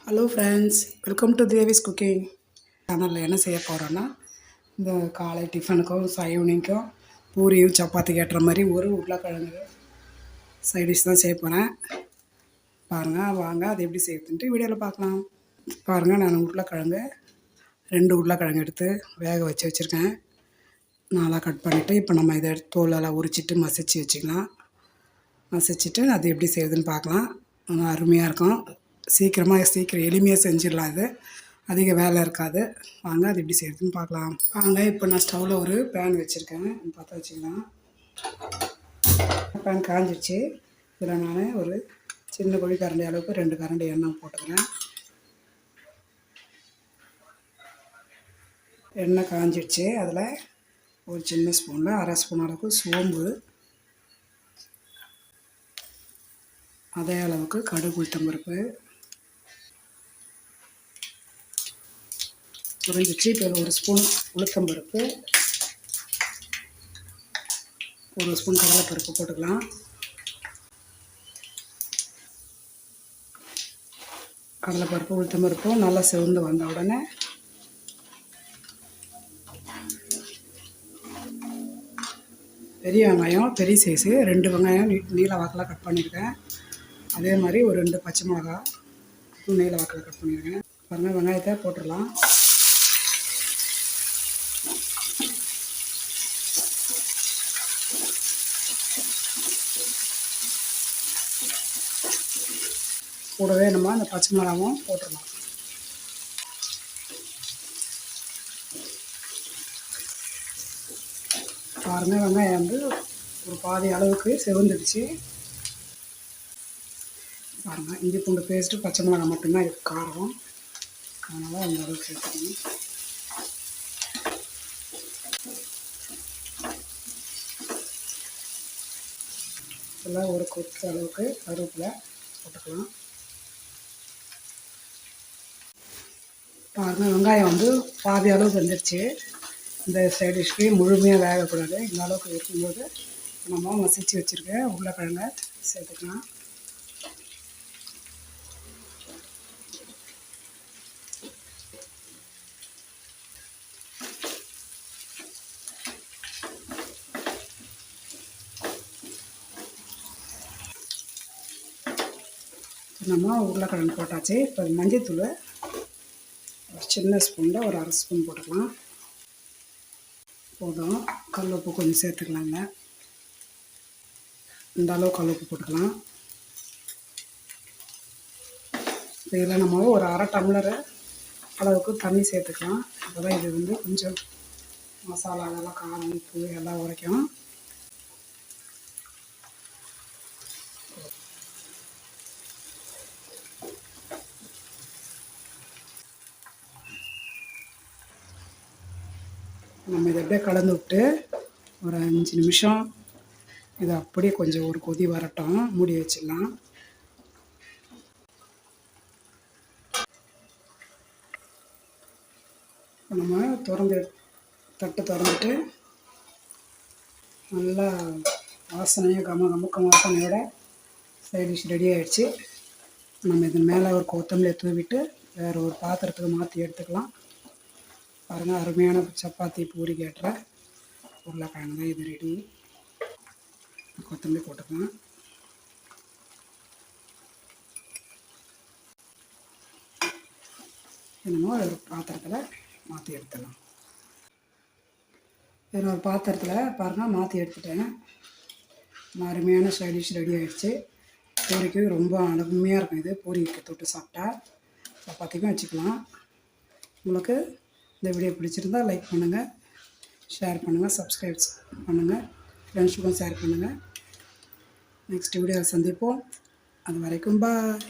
Hello friends, welcome to Devi's cooking சேனலில் என்ன செய்ய போகிறோன்னா, இந்த காலை டிஃபனுக்கும் ஈவினிங்க்கும் பூரியும் சப்பாத்தி கேட்டுற மாதிரி ஒரு உருளைக்கிழங்கு சைடிஷ் தான் செய்ய போகிறேன். பாருங்கள், வாங்க அது எப்படி செய்யுதுன்ட்டு வீடியோவில் பார்க்கலாம். பாருங்கள், நான் உருளைக்கிழங்கு 2 உருளைக்கிழங்கு எடுத்து வேக வச்சு வச்சுருக்கேன். நாளாக கட் பண்ணிவிட்டு இப்போ நம்ம இதை தோலெல்லாம் உரிச்சிட்டு மசிச்சு வச்சுக்கலாம். மசிச்சுட்டு அது எப்படி செய்யுதுன்னு பார்க்கலாம். அருமையாக இருக்கும். சீக்கிரம் எளிமையாக செஞ்சிடலாம். இது அதிக வேலை இருக்காது. வாங்க அது எப்படி செய்யுதுன்னு பார்க்கலாம். வாங்க, இப்போ நான் ஸ்டவ்வில் ஒரு பேன் வச்சுருக்கேன். பற்ற வச்சுக்கலாம். பேன் காஞ்சிடுச்சு. இதில் நான் ஒரு சின்ன குழி கரண்டி அளவுக்கு 2 கரண்டி எண்ணெய் போட்டுக்கிறேன். எண்ணெய் காஞ்சிடுச்சு. அதில் ஒரு சின்ன ஸ்பூனில் 1/2 ஸ்பூன் அளவுக்கு சோம்பு, அதே அளவுக்கு கடுகு உளுத்தம்பருப்பு புரிஞ்சிச்சு. இப்போ ஒரு ஸ்பூன் உளுத்தம்பருப்பு, 1 ஸ்பூன் கடலைப்பருப்பு போட்டுக்கலாம். கடலைப்பருப்பு உளுத்தம்பருப்பும் நல்லா செவந்து வந்த உடனே பெரிய வெங்காயம், பெரிய சைஸு 2 வெங்காயம் நீல வாக்கில் கட் பண்ணியிருக்கேன். அதே மாதிரி ஒரு 2 பச்சை மிளகா நீல வாக்கில் கட் பண்ணியிருக்கேன். பாருங்கள், வெங்காயத்தை போட்டுடலாம். கூடவே நம்ம அந்த பச்சை மிளகாவும் போட்டுடலாம். பாருங்கள், வெங்காயம் வந்து ஒரு பாதி அளவுக்கு செவந்துடுச்சு. பாருங்கள், இஞ்சி பூண்டு பேஸ்ட்டு பச்சை மிளகாய் மட்டும்தான் இதுக்கு காரம், அதனால் அந்த அளவுக்கு சேர்த்துக்கணும். இதில் ஒரு கொத்து அளவுக்கு கருவேப்பிலை போட்டுக்கலாம். பாருங்கள், வெங்காயம் வந்து பாதி அளவுக்கு வந்துடுச்சு. இந்த சைடிஷ்க்கு முழுமையாக வேகக்கூடாது. இந்த அளவுக்கு இருக்கும்போது நம்ம மசிச்சு வச்சுருக்க உருளைக்கிழங்கை சேர்த்துக்கலாம். நம்ம உருளைக்கிழங்கு போட்டாச்சு. இப்போ மஞ்சள்தூள் ஒரு சின்ன ஸ்பூனில் ஒரு 1/2 ஸ்பூன் போட்டுக்கலாம். போதும். கல் உப்பு கொஞ்சம் சேர்த்துக்கலாங்க. இந்த அளவு கல் உப்பு போட்டுக்கலாம். இதில் நம்ம ஒரு 1/2 டம்ளர் அளவுக்கு தண்ணி சேர்த்துக்கலாம். அப்போ தான் இது வந்து கொஞ்சம் மசாலா அதெல்லாம் காரம் உப்பு எல்லாம் உரைக்கும். நம்ம இதை அப்படியே கலந்து விட்டு ஒரு 5 நிமிஷம் இதை அப்படியே கொஞ்சம் ஒரு கொதி வரட்டும், மூடி வச்சிடலாம். நம்ம தட்டு திறந்துட்டு நல்லா வாசனையாக கமக்க வாசனையோட சைடிஷ் ரெடி ஆகிடுச்சு. நம்ம இதன் மேலே ஒரு கொத்தமல்லியை தூவிட்டு வேறு ஒரு பாத்திரத்துக்கு மாற்றி எடுத்துக்கலாம். பாருங்கள், அருமையான சப்பாத்தி பூரி கேட்டுற உருளைக்கிழங்கு தான் இது ரெடி. கொத்தமல்லி போட்டுக்கலாம். என்னமோ ஒரு பாத்திரத்தில் மாற்றி எடுத்துடலாம். வேறு ஒரு பாத்திரத்தில் பாருங்கள் மாற்றி எடுத்துட்டேன். அருமையான சைடிஷ் ரெடி ஆகிடுச்சு. பூரிக்கு ரொம்ப அருமையாக இருக்கும். இது பூரிக்கு தொட்டு சாப்பிட்டா சப்பாத்திக்கும் வச்சுக்கலாம். உங்களுக்கு இந்த வீடியோ பிடிச்சிருந்தால் லைக் பண்ணுங்கள், ஷேர் பண்ணுங்கள், சப்ஸ்கிரைப் பண்ணுங்கள், ஃப்ரெண்ட்ஸுக்கும் ஷேர் பண்ணுங்கள். நெக்ஸ்ட் வீடியோவில் சந்திப்போம். அது வரைக்கும் பாய்.